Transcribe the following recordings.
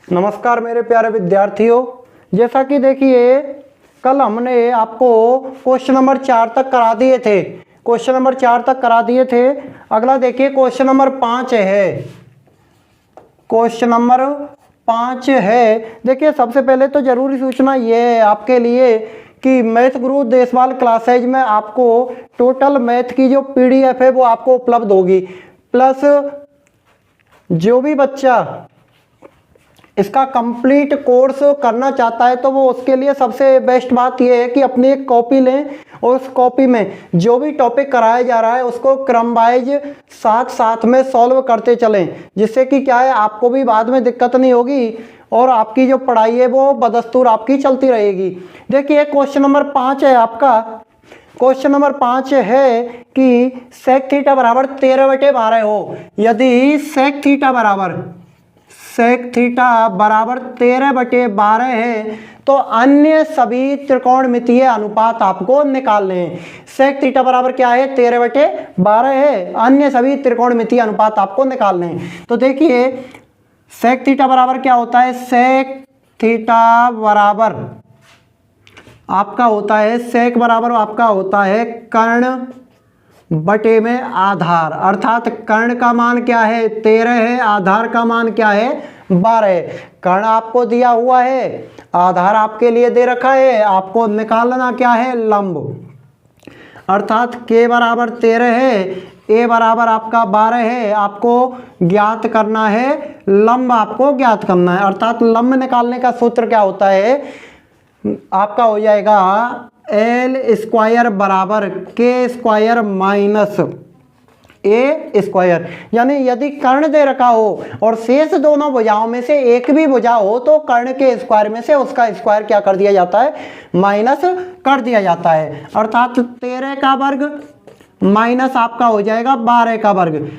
नमस्कार मेरे प्यारे विद्यार्थियों। जैसा कि देखिए कल हमने आपको क्वेश्चन नंबर 4 तक करा दिए थे। अगला देखिए क्वेश्चन नंबर 5 है। देखिए सबसे पहले तो जरूरी सूचना ये है आपके लिए कि मैथ गुरु देशवाल क्लासेज में आपको टोटल मैथ की जो PDF है वो आपको उपलब्ध होगी। प्लस जो भी बच्चा इसका कंप्लीट कोर्स करना चाहता है तो वो उसके लिए सबसे बेस्ट बात ये है कि अपनी एक कॉपी लें और उस कॉपी में जो भी टॉपिक कराया जा रहा है उसको क्रम वाइज साथ में सॉल्व करते चलें, जिससे कि क्या है आपको भी बाद में दिक्कत नहीं होगी और आपकी जो पढ़ाई है वो बदस्तूर आपकी चलती रहेगी। देखिए क्वेश्चन नंबर 5 है आपका। क्वेश्चन नंबर 5 है कि sec थीटा बराबर 13/12 हो। यदि sec थीटा बराबर 13/12 है तो अन्य सभी त्रिकोणमितीय अनुपात आपको निकालने हैं। sec थीटा बराबर क्या है? 13/12 है। अन्य सभी त्रिकोणमितीय अनुपात आपको निकालने हैं। तो देखिए sec थीटा बराबर क्या होता है? sec थीटा बराबर आपका होता है कर्ण बटे में आधार, अर्थात कर्ण का मान क्या है? 13 है, आधार का मान क्या है? 12 है। कर्ण आपको दिया हुआ है, आधार आपके लिए दे रखा है, आपको निकालना क्या है? लंब, अर्थात k बराबर 13 है, a बराबर आपका 12 है। आपको ज्ञात करना है लंब, आपको ज्ञात करना है। अर्थात लंब निकालने का सूत्र क्या होता है? आपका हो जाएगा L स्क्वायर बराबर K square minus A square. यानी यदि कर्ण दे रखा हो और शेष दोनों भुजाओं में से एक भी भुजा हो तो कर्ण के स्क्वायर में से उसका स्क्वायर क्या कर दिया जाता है? माइनस कर दिया जाता है। अर्थात 13 का वर्ग माइनस आपका हो जाएगा 12 का वर्ग।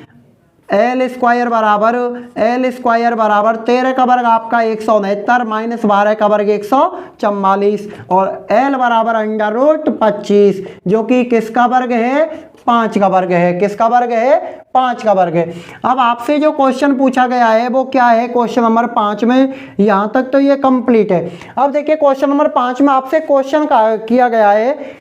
L स्क्वायर बराबर 13 का वर्ग आपका 169 माइनस 12 का वर्ग 144 और L बराबर √25 जो कि किसका वर्ग है? 5 का वर्ग है। किसका वर्ग है? 5 का वर्ग है। अब आपसे जो क्वेश्चन पूछा गया है वो क्या है? क्वेश्चन नंबर 5 में यहाँ तक तो ये कंप्लीट है। अब देखिए क्वेश्चन नंबर 5 में आपसे क्वेश्चन किया गया है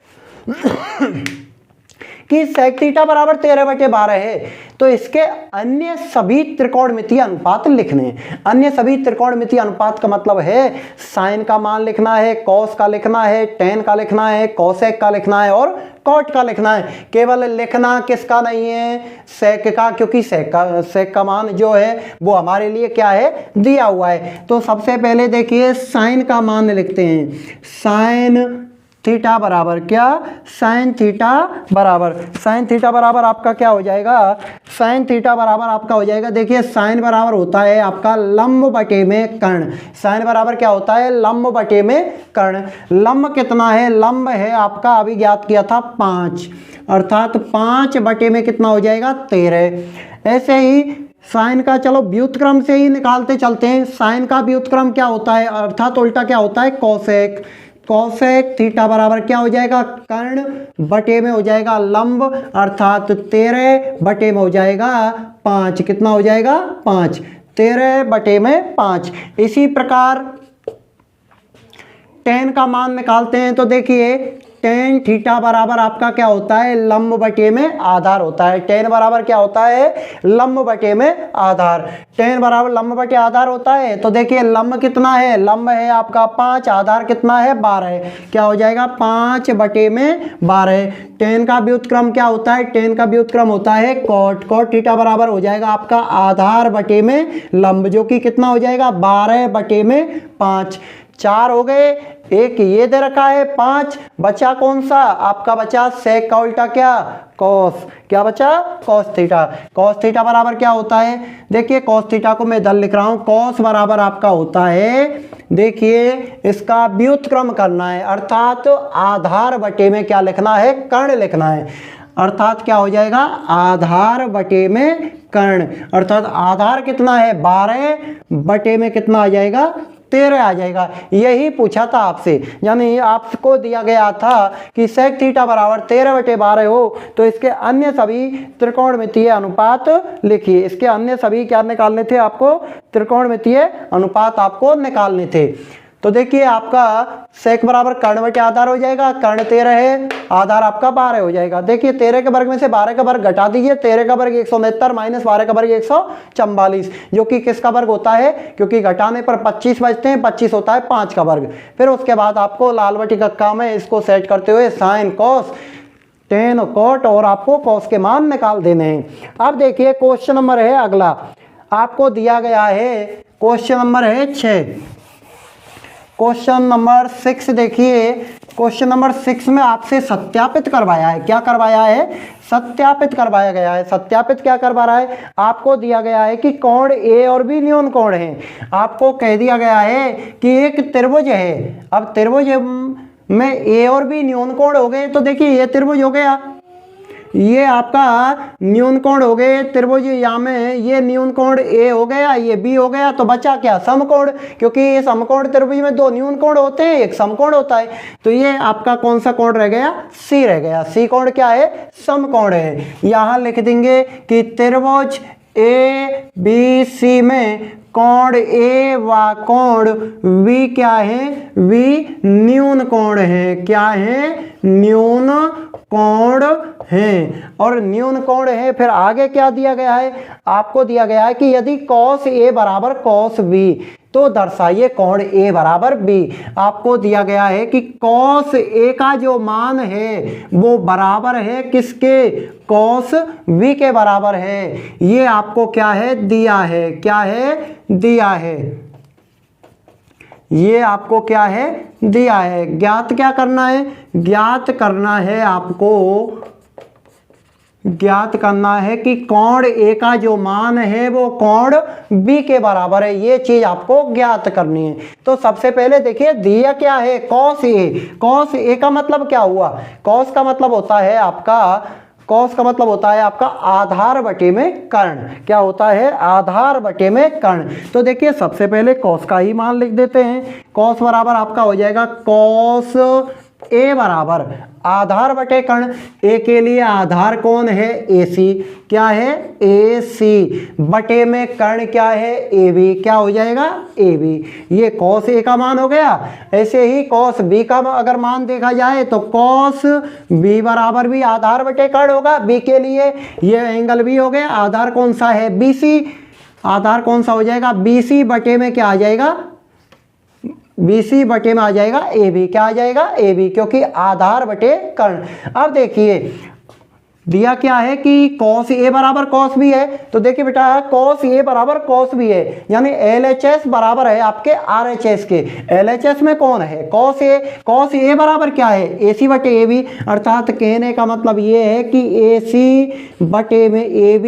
कि sec थीटा बराबर 13/12 है तो इसके अन्य सभी त्रिकोणमितीय अनुपात लिखने हैं। अन्य सभी त्रिकोणमितीय अनुपात का मतलब है साइन का मान लिखना है, कॉस का लिखना है, टेन का लिखना है, कोसेक का लिखना है और कॉट का लिखना है। केवल लिखना किसका नहीं है? सेक का, क्योंकि सेक का मान जो है वो हमारे लिए क्या है? दिया हुआ है। तो सबसे पहले देखिए साइन का मान लिखते हैं। साइन थीटा बराबर क्या? साइन थीटा बराबर आपका क्या हो जाएगा? साइन थीटा बराबर आपका हो जाएगा, देखिए साइन बराबर होता है आपका लंब बटे में कर्ण। साइन बराबर क्या होता है? लंब बटे में कर्ण। लंब कितना है? लंब है आपका अभी ज्ञात किया था 5, अर्थात 5 बटे में कितना हो जाएगा? 13। ऐसे ही साइन का चलो व्युत्क्रम से ही निकालते चलते हैं। साइन का व्युत्क्रम क्या होता है? अर्थात उल्टा क्या होता है? कोसेक थीटा बराबर क्या हो जाएगा? कर्ण बटे में हो जाएगा लंब, अर्थात 13 बटे में हो जाएगा 5। कितना हो जाएगा? 5। 13 बटे में 5। इसी प्रकार टेन का मान निकालते हैं तो देखिए टेन थीटा बराबर आपका क्या होता है? लंब बटे में आधार होता है। टेन बराबर क्या होता है? लंब बटे में आधार। टेन बराबर लंब बटे आधार होता है। तो देखिए लंब कितना है? लंब है आपका 5, आधार कितना है? 12 है। क्या हो जाएगा? 5 बटे में 12। टेन का व्युत्क्रम क्या होता है? टेन का व्युत्क्रम होता है कॉट थीटा बराबर हो जाएगा आपका आधार बटे में लंब, जो कि कितना हो जाएगा? 12 बटे में 5। 4 हो गए, एक ये दे रखा है 5, बचा कौन सा? आपका बचा सेक का उल्टा क्या? कॉस। क्या बचा? Cos theta. कॉस थीटा बराबर क्या होता है? देखिए कॉस थीटा को मैं इधर लिख रहा हूं। कॉस बराबर आपका होता है, देखिए इसका व्युत्क्रम करना है, अर्थात आधार बटे में क्या लिखना है? कर्ण लिखना है। अर्थात क्या हो जाएगा? आधार बटे में कर्ण, अर्थात आधार कितना है? 12 बटे में कितना आ जाएगा? 13 आ जाएगा। यही पूछा था आपसे, यानी आपको दिया गया था कि sec थीटा बराबर 13/12 हो तो इसके अन्य सभी त्रिकोणमितीय अनुपात लिखिए। इसके अन्य सभी क्या निकालने थे आपको? त्रिकोणमितीय अनुपात आपको निकालने थे। तो देखिए आपका सेक बराबर कर्ण बटे आधार हो जाएगा, कर्ण 13 है, आधार आपका 12 हो जाएगा। देखिए 13 के वर्ग में से 12 का वर्ग घटा दीजिए, 13 का वर्ग 169 माइनस 12 का वर्ग 144, जो कि किसका वर्ग होता है? क्योंकि घटाने पर 25 बचते हैं, 25 होता है 5 का वर्ग। फिर उसके बाद आपको लाल बटी कक्का में इसको सेट करते हुए साइन कॉस टेन कॉट और आपको कॉस के मान निकाल देने हैं। अब देखिए क्वेश्चन नंबर है अगला, आपको दिया गया है क्वेश्चन नंबर है 6। क्वेश्चन नंबर 6 देखिए, क्वेश्चन नंबर 6 में आपसे सत्यापित करवाया है। क्या करवाया है? सत्यापित करवाया गया है। सत्यापित क्या करवा रहा है? आपको दिया गया है कि कोण ए और बी न्यून कोण है। आपको कह दिया गया है कि एक त्रिभुज है। अब त्रिभुज में ए और बी न्यून कोण हो गए, तो देखिए ये त्रिभुज हो गया, ये आपका न्यून कोण हो गए त्रिभुज, यहाँ में ये न्यून कोण ए हो गया, ये बी हो गया, तो बचा क्या? समकोण, क्योंकि ये समकोण त्रिभुज में दो न्यून कोण होते हैं, एक समकोण होता है। तो ये आपका कौन सा कोण रह गया? सी रह गया। सी कोण क्या है? समकोण है। यहाँ लिख देंगे कि त्रिभुज ए बी सी में कोण ए व कोण वी क्या है? वी न्यून कोण है। क्या है? न्यून कोण है। और न्यून कोण है, फिर आगे क्या दिया गया है? आपको दिया गया है कि यदि cos A बराबर cos B तो दर्शाइए कोण A बराबर B। आपको दिया गया है कि cos A का जो मान है वो बराबर है किसके? cos B के बराबर है। ये आपको क्या है? दिया है। क्या है? दिया है। ये आपको क्या है? दिया है। ज्ञात क्या करना है? ज्ञात करना है, आपको ज्ञात करना है कि कोण ए का जो मान है वो कोण बी के बराबर है। ये चीज आपको ज्ञात करनी है। तो सबसे पहले देखिए दिया क्या है? cos ए। cos ए का मतलब क्या हुआ? cos का मतलब होता है आपका, cos का मतलब होता है आपका आधार बटे में कर्ण। क्या होता है? आधार बटे में कर्ण। तो देखिए सबसे पहले cos का ही मान लिख देते हैं। cos बराबर आपका हो जाएगा cos ए बराबर आधार बटे कर्ण। ए के लिए आधार कौन है? AC। क्या है? AC बटे में कर्ण क्या है? AB। क्या हो जाएगा? AB। ये cos A का मान हो गया। ऐसे ही cos B का अगर मान देखा जाए तो cos B बराबर भी आधार बटे कर्ण होगा। B के लिए ये एंगल भी हो गया। आधार कौन सा है? BC। आधार कौन सा हो जाएगा? BC बटे में क्या आ जाएगा? BC बटे में आ जाएगा AB। क्या आ जाएगा? AB, क्योंकि आधार बटे कर्ण। अब देखिए दिया क्या है कि cos A बराबर cos B है। तो देखिए बेटा cos A बराबर cos B है, यानी LHS बराबर है आपके RHS के। LHS में कौन है? cos A। cos A बराबर क्या है? AC बटे AB। अर्थात कहने का मतलब ये है कि AC बटे में AB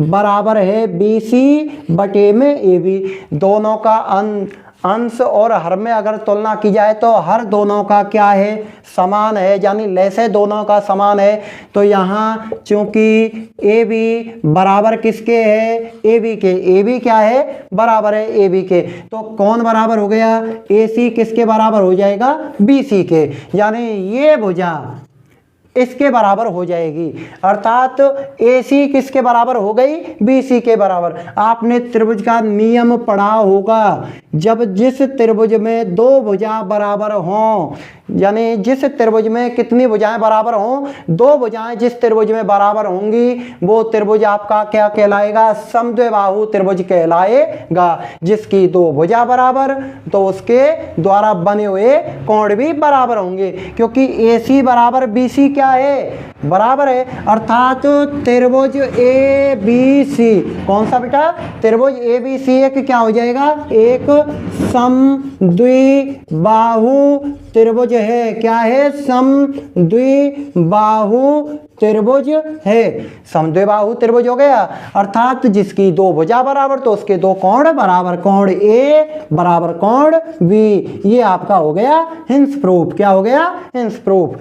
बराबर है BC बटे में AB। दोनों का अंश और हर में अगर तुलना की जाए तो हर दोनों का क्या है? समान है, यानी लैसे दोनों का समान है। तो यहाँ चूंकि AB बराबर किसके है? AB के। AB क्या है? बराबर है AB के। तो कौन बराबर हो गया? AC किसके बराबर हो जाएगा? BC के। यानी ये भुजा इसके बराबर हो जाएगी। अर्थात AC किसके बराबर हो गई? BC के बराबर। आपने त्रिभुज का नियम पढ़ा होगा, जब जिस त्रिभुज में दो भुजा बराबर हों, यानी जिस त्रिभुज में कितनी भुजाएं बराबर हों? दो भुजाएं जिस त्रिभुज में बराबर होंगी वो त्रिभुज आपका क्या कहलाएगा? समद्विबाहु त्रिभुज कहलाएगा। जिसकी दो भुजा बराबर तो उसके द्वारा बने हुए कोण भी बराबर होंगे, क्योंकि AC बराबर BC क्या है? बराबर है। अर्थात त्रिभुज ABC कौन सा बेटा? त्रिभुज ABC एक क्या हो जाएगा? एक समद्विबाहु त्रिभुज है। क्या है? समद्विबाहु त्रिभुज है। समद्विबाहु त्रिभुज हो गया। अर्थात जिसकी दो भुजा बराबर तो उसके दो कोण बराबर। कोण A बराबर कोण B। ये आपका हो गया हिंस प्रूफ। क्या हो गया? Hints proof.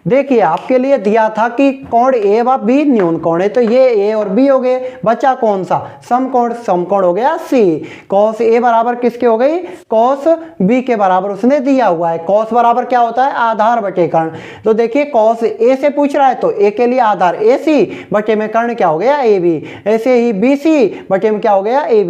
देखिए आपके लिए दिया था कि कोण ए व बी न्यून कोण है, तो ये ए और बी हो गए, बचा कौन सा समकोण, समकोण हो गया सी। कॉस ए बराबर किसके हो गई, कॉस बी के बराबर उसने दिया हुआ है। कॉस बराबर क्या होता है, आधार बटे कर्ण। तो देखिए कॉस ए से पूछ रहा है तो ए के लिए आधार ए सी बटे में कर्ण क्या हो गया ए बी। ऐसे ही बी सी बटे में क्या हो गया ए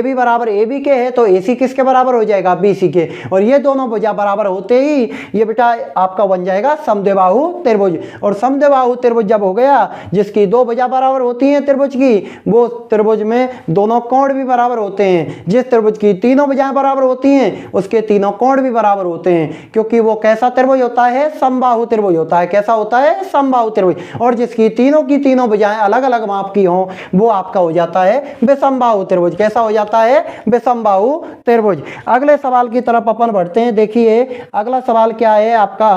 बी बराबर ए बी के है तो ए सी किसके बराबर हो जाएगा, बी सी के। और ये दोनों भुजा बराबर होते ही ये बेटा आपका बन जाएगा समद्विबाहु त्रिभुज। और समद्विबाहु त्रिभुज जब हो गया जिसकी दो भुजा बराबर होती हैं त्रिभुज की, वो त्रिभुज में दोनों कोण भी बराबर होते हैं। जिस त्रिभुज की तीनों भुजाएं बराबर होती हैं उसके तीनों कोण भी बराबर होते हैं, क्योंकि वो कैसा त्रिभुज होता है, समबाहु त्रिभुज होता है। कैसा होता है, समबाहु त्रिभुज। और जिसकी तीनों भुजाएं अलग अलग माप की हों वो आपका हो जाता है विषमबाहु त्रिभुज। कैसा हो जाता है, विषमबाहु त्रिभुज। अगले सवाल की तरफ अपन बढ़ते हैं। देखिए अगला सवाल क्या है आपका,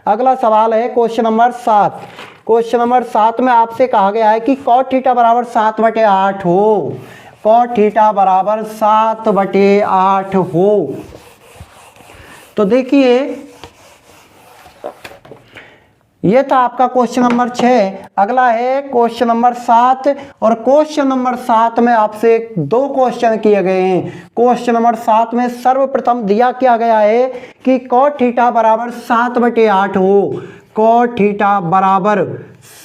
अगला सवाल है क्वेश्चन नंबर 7। क्वेश्चन नंबर 7 में आपसे कहा गया है कि cot थीटा बराबर 7/8 हो, cot थीटा बराबर 7/8 हो। तो देखिए ये था आपका क्वेश्चन नंबर 6। अगला है क्वेश्चन नंबर 7 और क्वेश्चन नंबर 7 में आपसे 2 क्वेश्चन किए गए हैं। क्वेश्चन नंबर 7 में सर्वप्रथम दिया क्या गया है कि cot थीटा बराबर 7/8 हो, cot थीटा बराबर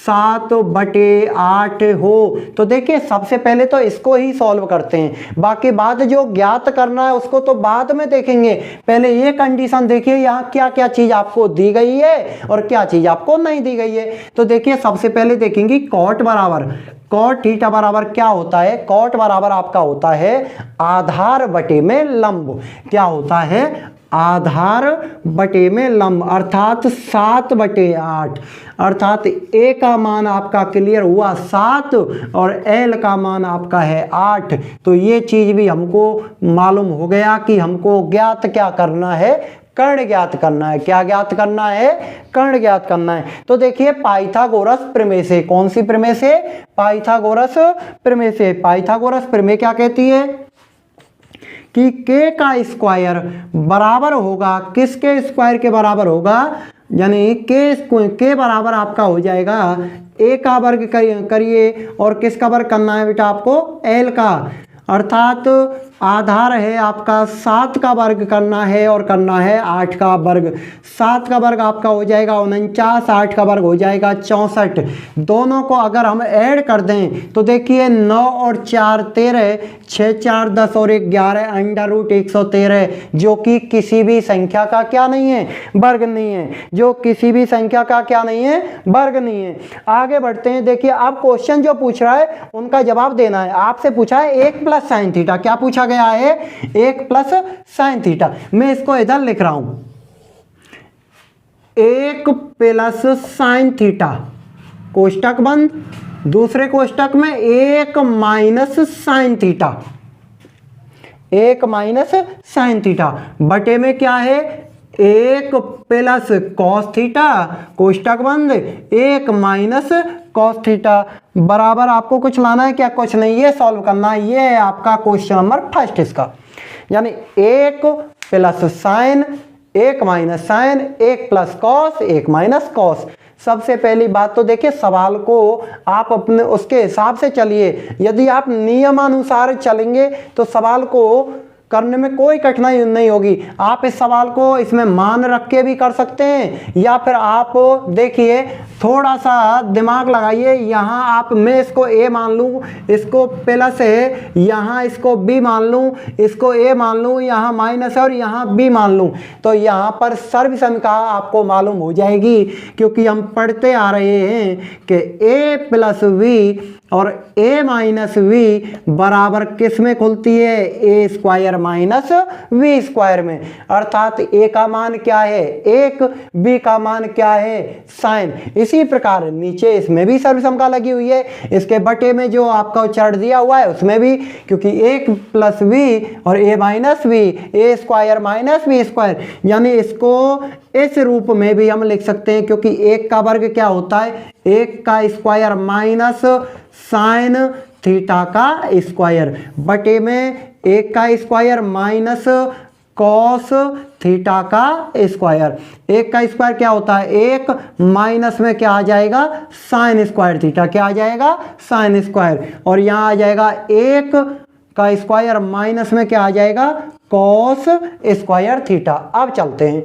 7/8 हो। तो देखिए सबसे पहले तो इसको ही सॉल्व करते हैं, बाकी बात जो ज्ञात करना है उसको तो बाद में देखेंगे। पहले ये कंडीशन देखिए यहाँ क्या क्या चीज आपको दी गई है और क्या चीज आपको नहीं दी गई है। तो देखिए सबसे पहले देखेंगे cot थीटा बराबर क्या होता है, cot बराबर आपका होता है आधार बटे में लंब। क्या होता है, आधार बटे में लंब, अर्थात 7/8। अर्थात ए का मान आपका क्लियर हुआ 7 और एल का मान आपका है 8। तो ये चीज भी हमको मालूम हो गया कि हमको ज्ञात क्या करना है, कर्ण ज्ञात करना है। क्या ज्ञात करना है, कर्ण ज्ञात करना है। तो देखिए पाइथागोरस प्रमेय से, कौन सी प्रमेय से, पाइथागोरस प्रमेय से। पाइथागोरस प्रमेय क्या कहती है कि k का स्क्वायर बराबर होगा, किसके स्क्वायर के बराबर होगा, यानी k बराबर आपका हो जाएगा a का वर्ग करिए और किसका वर्ग करना है बेटा आपको, l का। अर्थात आधार है आपका 7 का वर्ग करना है और करना है 8 का वर्ग। 7 का वर्ग आपका हो जाएगा 49, 8 का वर्ग हो जाएगा 64। दोनों को अगर हम ऐड कर दें तो देखिए 9 और 4 13, 6 4 10 और 1 11 √113, जो कि किसी भी संख्या का क्या नहीं है, वर्ग नहीं है। जो किसी भी संख्या का क्या नहीं है, वर्ग नहीं है। आगे बढ़ते हैं। देखिए अब क्वेश्चन जो पूछ रहा है उनका जवाब देना है। आपसे पूछा है 1 + sin थीटा, क्या पूछा गया है, 1 + sin थीटा। मैं इसको इधर लिख रहा हूं 1 + sin थीटा, कोष्टक बंद, दूसरे कोष्टक में 1 - sin थीटा, 1 - sin थीटा बटे में क्या है 1 + cos थीटा, कोष्टक बंद, 1 - cos थीटा बराबर आपको कुछ लाना है क्या, कुछ नहीं, ये सॉल्व करना है। ये है आपका क्वेश्चन नंबर 1 इसका, यानी 1 + sin, 1 - sin, 1 + cos, 1 - cos। सबसे पहली बात तो देखिए सवाल को आप अपने उसके हिसाब से चलिए। यदि आप नियमानुसार चलेंगे तो सवाल को करने में कोई कठिनाई नहीं होगी। आप इस सवाल को इसमें मान रख के भी कर सकते हैं, या फिर आप देखिए थोड़ा सा दिमाग लगाइए। यहाँ आप, मैं इसको a मान लूँ, इसको प्लस है, यहाँ इसको b मान लूँ, इसको a मान लूँ, यहाँ माइनस है और यहाँ b मान लूँ, तो यहाँ पर सर्वसमीकरण आपको मालूम हो जाएगी। क्योंकि हम पढ़ते आ रहे हैं कि a + v और a - v बराबर किस में खुलती है, a² - v² में। अर्थात a का मान क्या है 1, b का मान क्या है साइन। इसी प्रकार नीचे इसमें भी सर्वसमता लगी हुई है, इसके बटे में जो आपका उच्चारण दिया हुआ है उसमें भी, क्योंकि 1 + v और a - v, a² - v², यानी इसको इस रूप में भी हम लिख सकते हैं। क्योंकि 1 का वर्ग क्या होता है, 1 का स्क्वायर माइनस साइन थीटा का स्क्वायर बटे में 1 का स्क्वायर माइनस कॉस थीटा का स्क्वायर। एक का स्क्वायर क्या होता है? एक, माइनस में क्या आ जाएगा? Sine square theta. क्या आ जाएगा? Sine square. और यहाँ आ जाएगा एक का स्क्वायर, माइनस में क्या आ जाएगा? Cos square theta. अब चलते हैं,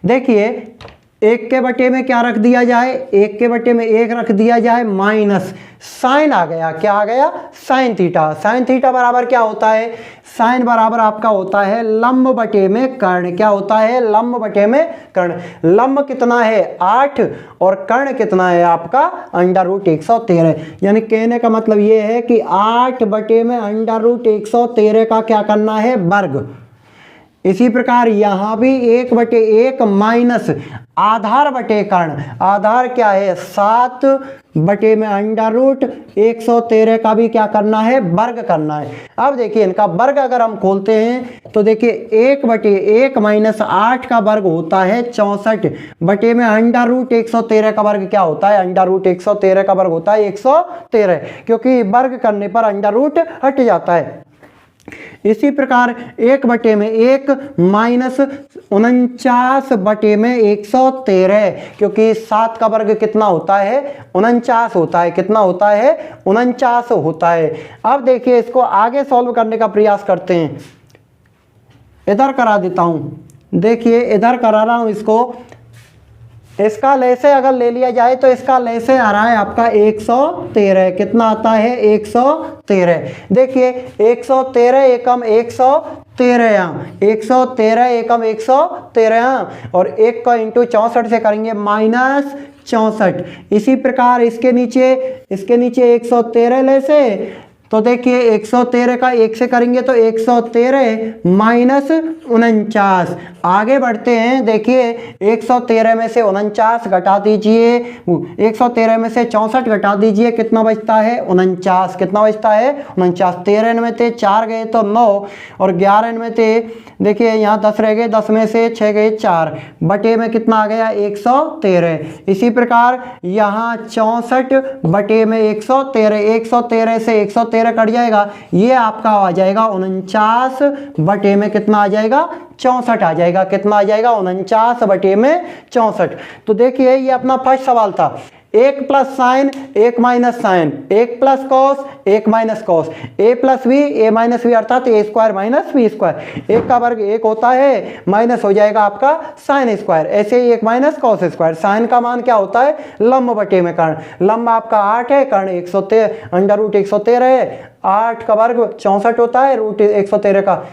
देखिए एक के बटे में क्या रख दिया जाए? एक के बटे में एक रख दिया जाए, माइनस साइन आ गया। क्या आ गया? Sine theta. साइन थीटा बराबर क्या होता है? साइन बराबर आपका होता है लंब बटे में कर्ण। क्या होता है? लंब बटे में कर्ण। लंब कितना है? 8 और कर्ण कितना है आपका? Under root 113। यानी कहने का मतलब ये है कि 8 बटे में अंडर रूट 113 का क्या करना है? वर्ग। इसी प्रकार यहाँ भी 1 बटे 1 माइनस आधार बटे कर्ण। आधार क्या है? 7 बटे में अंडर रूट 113 का भी क्या करना है? वर्ग करना है। अब देखिए इनका वर्ग अगर हम खोलते हैं तो देखिए 1 बटे 1 माइनस 8 का वर्ग होता है 64 बटे में अंडर रूट 113 का वर्ग क्या होता है? अंडर रूट 113 का वर्ग होता है 113, क्योंकि वर्ग करने पर अंडर रूट हट जाता है। इसी प्रकार 1 बटे में 1 माइनस 49 बटे में 113, क्योंकि 7 का वर्ग कितना होता है? 49 होता है। कितना होता है? 49 होता है। अब देखिए इसको आगे सॉल्व करने का प्रयास करते हैं। इधर करा देता हूं, देखिए इधर करा रहा हूं इसको। इसका लैसे अगर ले लिया जाए तो इसका लैसे आ रहा है आपका 113। कितना आता है? 113। देखिए 113 एकम 113 यहाँ, 113 एकम 113 यहाँ, और 1 को इंटू 64 से करेंगे माइनस 64। इसी प्रकार इसके नीचे 113 लैसे, तो देखिए 113 का 1 से करेंगे तो 113 माइनस 49। आगे बढ़ते हैं, देखिए 113 में से 49 घटा दीजिए, 113 में से 64 घटा दीजिए, कितना बचता है? 49। कितना बचता है? 49। 13 इनमें थे 4 गए तो 9, और 11 इनमें थे, देखिए यहाँ 10 रह गए, 10 में से 6 गए 4, बटे में कितना आ गया? 113। इसी प्रकार यहाँ 64 बटे में 113, 113 से 113 कट जाएगा, ये आपका आ जाएगा 49 बटे में कितना आ जाएगा? 64 आ जाएगा। कितना आ जाएगा? 49 बटे में 64। तो देखिए ये अपना फर्स्ट सवाल था। 1 plus sine 1 minus sine, 1 plus cos 1 minus cos, A plus B A minus B अर्थात A square minus B square. 1 का वर्ग 1 होता है, माइनस हो जाएगा आपका साइन स्क्वायर। ऐसे ही 1 माइनस कॉस स्क्वायर। साइन का मान क्या होता है? लंब बटे में कर्ण। लंब आपका 8 है, कर्ण 113 अंडर रूट 113 है। 8 का वर्ग 64 होता है, रूट 113 का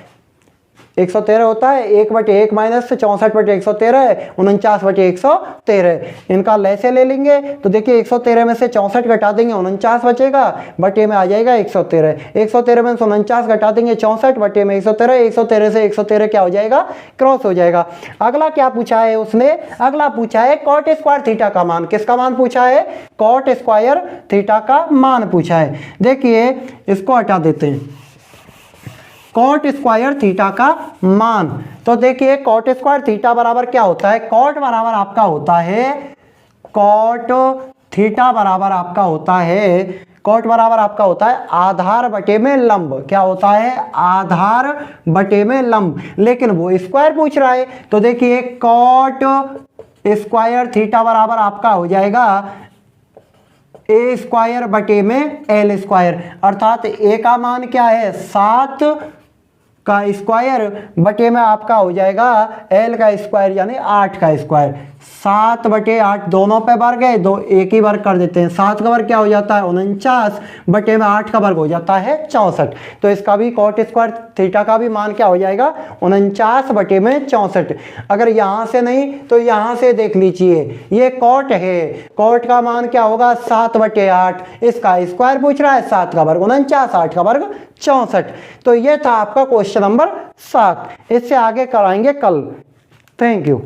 113 होता है। 1 बटे 1 माइनस 64 बटे 113 है, 49 बटे 113। इनका लैसे ले लेंगे तो देखिए 113 में से 64 घटा देंगे, 49 बचेगा, बटे में आ जाएगा 113। 113 में से 49 घटा देंगे, 64 बटे में 113। 113 से 113 क्या हो जाएगा? क्रॉस हो जाएगा। अगला क्या पूछा है उसने? अगला पूछा है कॉट स्क्वायर थीटा का मान। किसका मान पूछा है? कॉट स्क्वायर थीटा का मान पूछा है। देखिए इसको हटा देते हैं, कॉट स्क्वायर थीटा का मान। तो देखिए कॉट स्क्वायर थीटा बराबर क्या होता है? कॉट बराबर आपका होता है, कॉट थीटा बराबर आपका होता है, कॉट बराबर आपका होता है आधार बटे में लंब। क्या होता है? आधार बटे में लंब। लेकिन वो स्क्वायर पूछ रहा है, तो देखिए कॉट स्क्वायर थीटा बराबर आपका हो जाएगा ए स्क्वायर बटे में एल स्क्वायर, अर्थात ए का मान क्या है? 7 का स्क्वायर बटे में आपका हो जाएगा एल का स्क्वायर यानी 8 का स्क्वायर। 7 बटे 8 दोनों पे वर्ग है, दो एक ही वर्ग कर देते हैं। 7 का वर्ग क्या हो जाता है? 49 बटे में 8 का वर्ग हो जाता है 64। तो इसका भी कॉट स्क्वायर थीटा का भी मान क्या हो जाएगा? 49 बटे में 64। अगर यहाँ से नहीं तो यहाँ से देख लीजिए, ये कॉट है, कॉट का मान क्या होगा? 7 बटे 8। इसका स्क्वायर पूछ रहा है, 7 का वर्ग 49, 8 का वर्ग 64। तो ये था आपका क्वेश्चन नंबर 7। इससे आगे कराएंगे कल। Thank you.